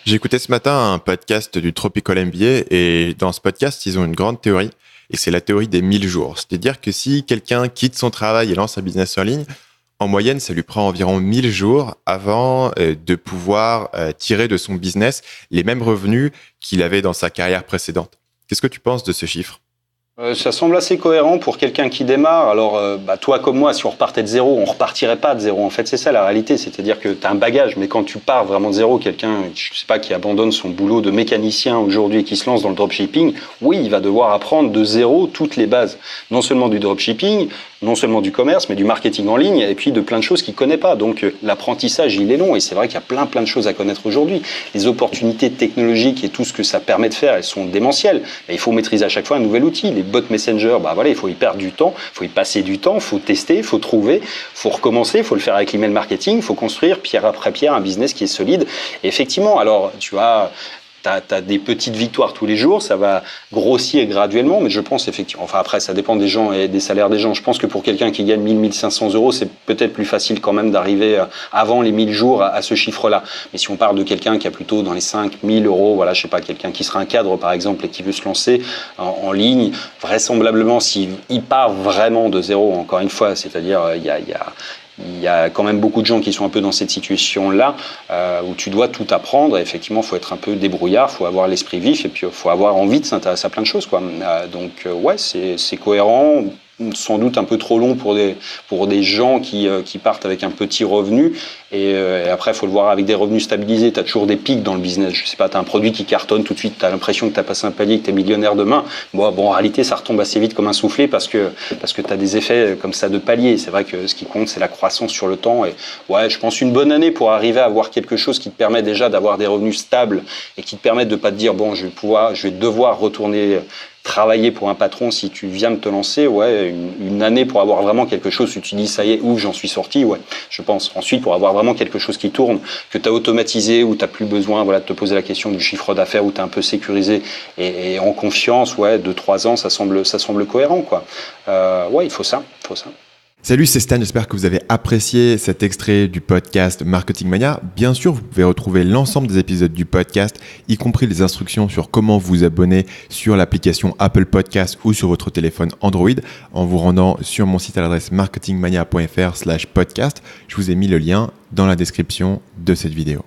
J'ai écouté ce matin un podcast du Tropical MBA et dans ce podcast, ils ont une grande théorie et c'est la théorie des 1000 jours. C'est-à-dire que si quelqu'un quitte son travail et lance un business en ligne, en moyenne, ça lui prend environ 1000 jours avant de pouvoir tirer de son business les mêmes revenus qu'il avait dans sa carrière précédente. Qu'est-ce que tu penses de ce chiffre ? Ça semble assez cohérent pour quelqu'un qui démarre. Alors, toi comme moi, si on repartait de zéro, on repartirait pas de zéro. En fait, c'est ça la réalité. C'est-à-dire que tu as un bagage, mais quand tu pars vraiment de zéro, quelqu'un, je sais pas, qui abandonne son boulot de mécanicien aujourd'hui et qui se lance dans le dropshipping, oui, il va devoir apprendre de zéro toutes les bases. Non seulement du dropshipping, non seulement du commerce, mais du marketing en ligne et puis de plein de choses qu'il connaît pas. Donc, l'apprentissage, il est long et c'est vrai qu'il y a plein de choses à connaître aujourd'hui. Les opportunités technologiques et tout ce que ça permet de faire, elles sont démentielles. Mais il faut maîtriser à chaque fois un nouvel outil. Les bots Messenger, il faut y perdre du temps, il faut y passer du temps, il faut tester, il faut trouver, il faut recommencer, il faut le faire avec l'email marketing, il faut construire pierre après pierre un business qui est solide. Et effectivement, alors tu as des petites victoires tous les jours, ça va grossir graduellement, mais je pense effectivement, enfin après ça dépend des gens et des salaires des gens, je pense que pour quelqu'un qui gagne 1000, 1500 euros, c'est peut-être plus facile quand même d'arriver avant les 1000 jours à ce chiffre-là. Mais si on parle de quelqu'un qui a plutôt dans les 5000 euros, voilà, je sais pas, quelqu'un qui sera un cadre par exemple et qui veut se lancer en ligne, vraisemblablement s'il part vraiment de zéro, encore une fois, c'est-à-dire il y a quand même beaucoup de gens qui sont un peu dans cette situation-là où tu dois tout apprendre. Et effectivement, il faut être un peu débrouillard, il faut avoir l'esprit vif et puis il faut avoir envie de s'intéresser à plein de choses, quoi. Donc, c'est cohérent. Sans doute un peu trop long pour des gens qui partent avec un petit revenu et après il faut le voir avec des revenus stabilisés. Tu as toujours des pics dans le business, je sais pas, tu as un produit qui cartonne tout de suite, tu as l'impression que tu as passé un palier, que tu es millionnaire demain. Bon, en réalité ça retombe assez vite comme un soufflé parce que tu as des effets comme ça de palier. C'est vrai que ce qui compte c'est la croissance sur le temps et ouais, je pense une bonne année pour arriver à avoir quelque chose qui te permet déjà d'avoir des revenus stables et qui te permettent de pas te dire bon je vais devoir retourner travailler pour un patron si tu viens de te lancer, ouais, une année pour avoir vraiment quelque chose où tu dis ça y est, ouf, j'en suis sorti, ouais, je pense. Ensuite, pour avoir vraiment quelque chose qui tourne, que tu as automatisé, où tu n'as plus besoin de te poser la question du chiffre d'affaires, où tu es un peu sécurisé et en confiance, ouais, 2-3 ans, ça semble cohérent, quoi. Ouais, il faut ça. Salut, c'est Stan, j'espère que vous avez apprécié cet extrait du podcast Marketing Mania. Bien sûr, vous pouvez retrouver l'ensemble des épisodes du podcast, y compris les instructions sur comment vous abonner sur l'application Apple Podcast ou sur votre téléphone Android en vous rendant sur mon site à l'adresse marketingmania.fr/podcast. Je vous ai mis le lien dans la description de cette vidéo.